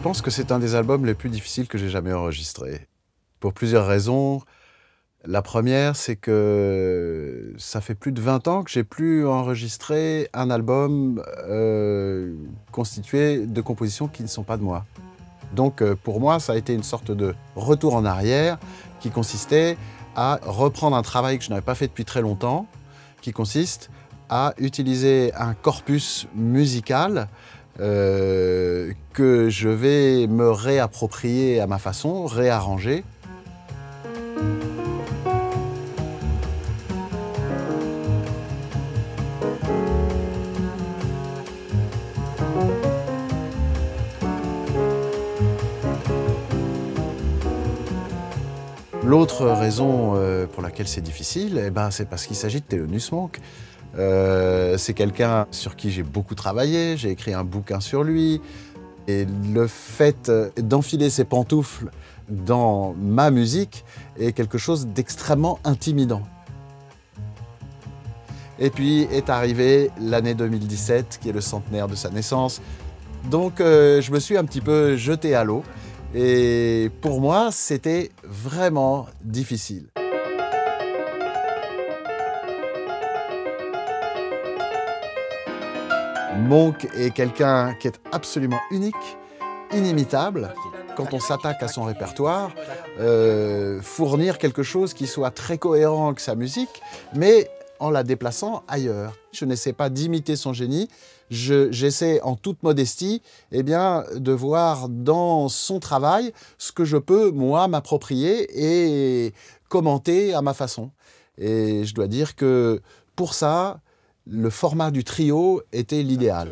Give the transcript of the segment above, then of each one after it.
pense que c'est un des albums les plus difficiles que j'ai jamais enregistré. Pour plusieurs raisons. La première, c'est que ça fait plus de 20 ans que j'ai plus enregistré un album constitué de compositions qui ne sont pas de moi. Donc pour moi, ça a été une sorte de retour en arrière qui consistait à reprendre un travail que je n'avais pas fait depuis très longtemps, qui consiste à utiliser un corpus musical que je vais me réapproprier à ma façon, réarranger. L'autre raison pour laquelle c'est difficile, c'est parce qu'il s'agit de Thelonious Monk. C'est quelqu'un sur qui j'ai beaucoup travaillé, j'ai écrit un bouquin sur lui. Et le fait d'enfiler ses pantoufles dans ma musique est quelque chose d'extrêmement intimidant. Et puis est arrivée l'année 2017, qui est le centenaire de sa naissance. Donc je me suis un petit peu jeté à l'eau. Et pour moi, c'était vraiment difficile. Monk est quelqu'un qui est absolument unique, inimitable. Quand on s'attaque à son répertoire, fournir quelque chose qui soit très cohérent avec sa musique, mais en la déplaçant ailleurs. Je n'essaie pas d'imiter son génie, j'essaie en toute modestie de voir dans son travail ce que je peux, moi, m'approprier et commenter à ma façon. Et je dois dire que pour ça, le format du trio était l'idéal.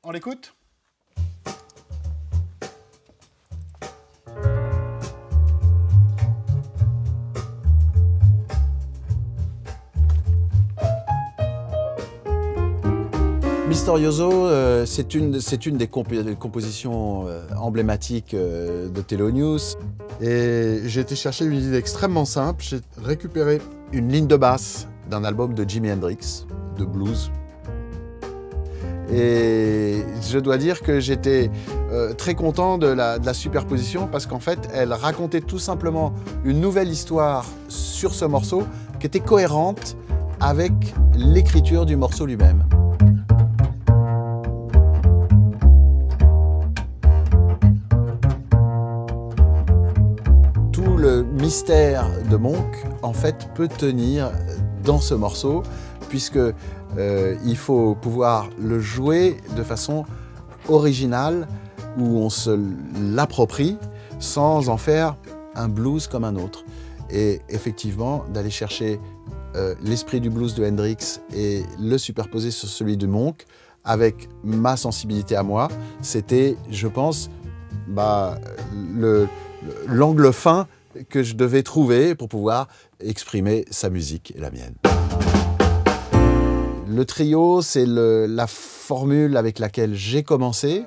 On l'écoute? Misterioso, c'est une des compositions emblématiques de Thelonious. Et j'ai été chercher une idée extrêmement simple. J'ai récupéré une ligne de basse d'un album de Jimi Hendrix, de blues. Et je dois dire que j'étais très content de la superposition parce qu'en fait, elle racontait tout simplement une nouvelle histoire sur ce morceau qui était cohérente avec l'écriture du morceau lui-même. Tout le mystère de Monk, en fait, peut tenir dans ce morceau, puisque il faut pouvoir le jouer de façon originale, où on se l'approprie sans en faire un blues comme un autre. Et effectivement, d'aller chercher l'esprit du blues de Hendrix et le superposer sur celui de Monk, avec ma sensibilité à moi, c'était, je pense, l'angle fin que je devais trouver pour pouvoir exprimer sa musique et la mienne. Le trio, c'est la formule avec laquelle j'ai commencé,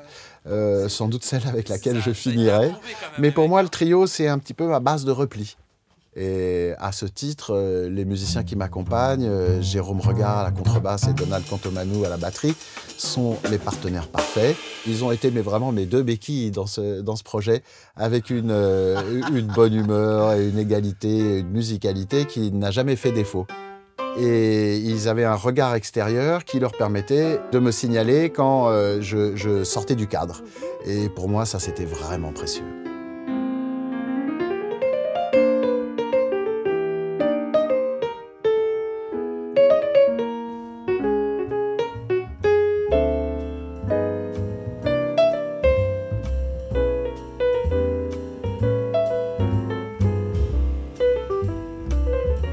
sans doute celle avec laquelle je finirai. Mais pour moi, le trio, c'est un petit peu ma base de repli. Et à ce titre, les musiciens qui m'accompagnent, Jérôme Regard à la contrebasse et Donald Cantomanou à la batterie, sont les partenaires parfaits. Ils ont été vraiment mes deux béquilles dans ce projet, avec une bonne humeur et une égalité, une musicalité qui n'a jamais fait défaut. Et ils avaient un regard extérieur qui leur permettait de me signaler quand je sortais du cadre. Et pour moi, ça, c'était vraiment précieux.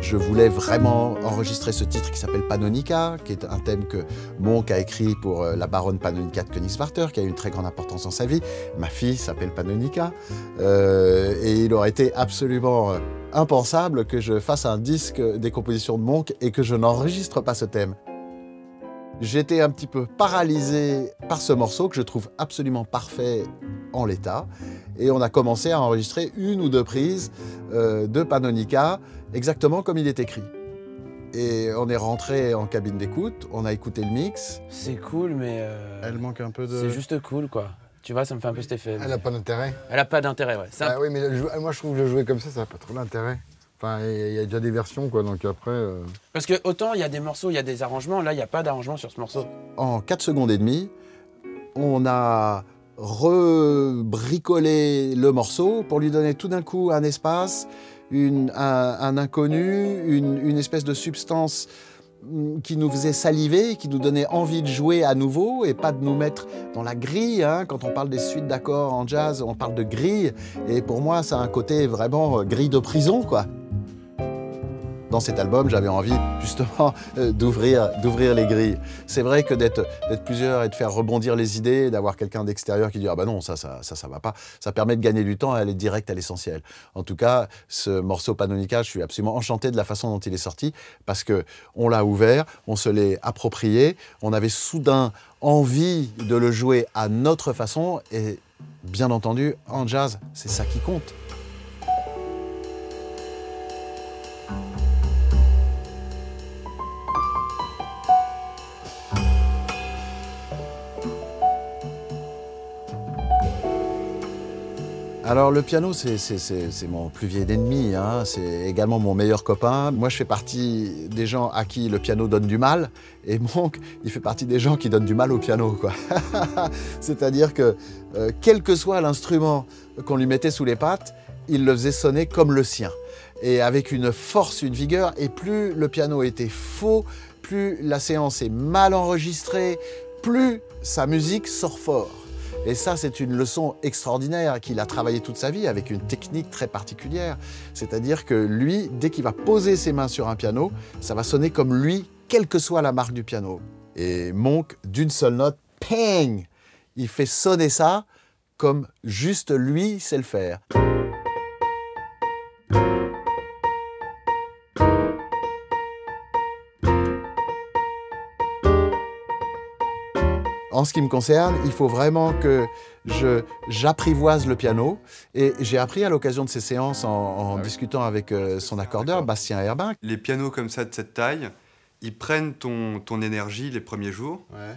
Je voulais vraiment enregistrer ce titre qui s'appelle Pannonica, qui est un thème que Monk a écrit pour la baronne Pannonica de Königswarter, qui a eu une très grande importance dans sa vie. Ma fille s'appelle Pannonica. Et il aurait été absolument impensable que je fasse un disque des compositions de Monk et que je n'enregistre pas ce thème. J'étais un petit peu paralysé par ce morceau que je trouve absolument parfait en l'état. Et on a commencé à enregistrer une ou deux prises de Pannonica, exactement comme il est écrit. Et on est rentré en cabine d'écoute, on a écouté le mix. C'est cool, mais... Elle manque un peu de... C'est juste cool, quoi. Tu vois, ça me fait un peu cet effet. Elle n'a pas d'intérêt. Elle n'a pas d'intérêt, ouais. Ah oui, mais moi, je trouve que le jouer comme ça n'a pas trop d'intérêt. Enfin, il y a déjà des versions, quoi, donc après... Parce que autant il y a des morceaux, il y a des arrangements, là, il n'y a pas d'arrangement sur ce morceau. En 4 secondes et demie, on a rebricolé le morceau pour lui donner tout d'un coup un espace, un inconnu, une espèce de substance qui nous faisait saliver, qui nous donnait envie de jouer à nouveau et pas de nous mettre dans la grille. Hein. Quand on parle des suites d'accords en jazz, on parle de grille. Et pour moi, ça a un côté vraiment grille de prison, quoi. Dans cet album, j'avais envie justement d'ouvrir les grilles. C'est vrai que d'être plusieurs et de faire rebondir les idées, d'avoir quelqu'un d'extérieur qui dit « Ah bah non, ça va pas », ça permet de gagner du temps et aller direct à l'essentiel. En tout cas, ce morceau Pannonica, je suis absolument enchanté de la façon dont il est sorti parce qu'on l'a ouvert, on se l'est approprié, on avait soudain envie de le jouer à notre façon et bien entendu, en jazz, c'est ça qui compte. Alors le piano, c'est mon plus vieil ennemi, hein. C'est également mon meilleur copain. Moi, je fais partie des gens à qui le piano donne du mal, et Monk, il fait partie des gens qui donnent du mal au piano, quoi. C'est-à-dire que, quel que soit l'instrument qu'on lui mettait sous les pattes, il le faisait sonner comme le sien, et avec une force, une vigueur, et plus le piano était faux, plus la séance est mal enregistrée, plus sa musique sort fort. Et ça, c'est une leçon extraordinaire qu'il a travaillé toute sa vie avec une technique très particulière. C'est-à-dire que lui, dès qu'il va poser ses mains sur un piano, ça va sonner comme lui, quelle que soit la marque du piano. Et Monk, d'une seule note, ping! il fait sonner ça comme juste lui sait le faire. En ce qui me concerne, il faut vraiment que j'apprivoise le piano. Et j'ai appris à l'occasion de ces séances en discutant avec son accordeur, Bastien Herbin. Les pianos comme ça, de cette taille, ils prennent ton énergie les premiers jours. Ouais,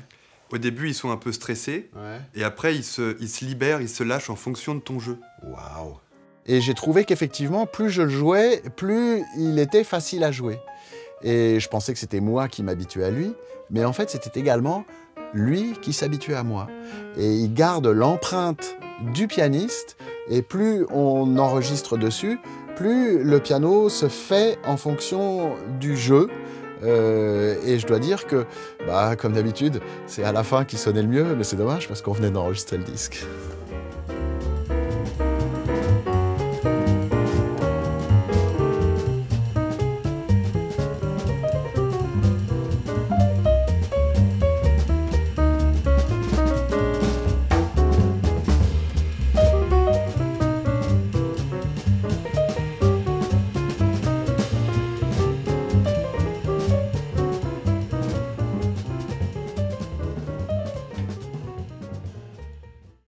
Au début, ils sont un peu stressés. ouais. Et après, ils se libèrent, ils se lâchent en fonction de ton jeu. Waouh! Et j'ai trouvé qu'effectivement, plus je le jouais, plus il était facile à jouer. Et je pensais que c'était moi qui m'habituais à lui, mais en fait, c'était également lui qui s'habituait à moi. Et il garde l'empreinte du pianiste, et plus on enregistre dessus, plus le piano se fait en fonction du jeu. Et je dois dire que, comme d'habitude, c'est à la fin qui sonnait le mieux, mais c'est dommage parce qu'on venait d'enregistrer le disque.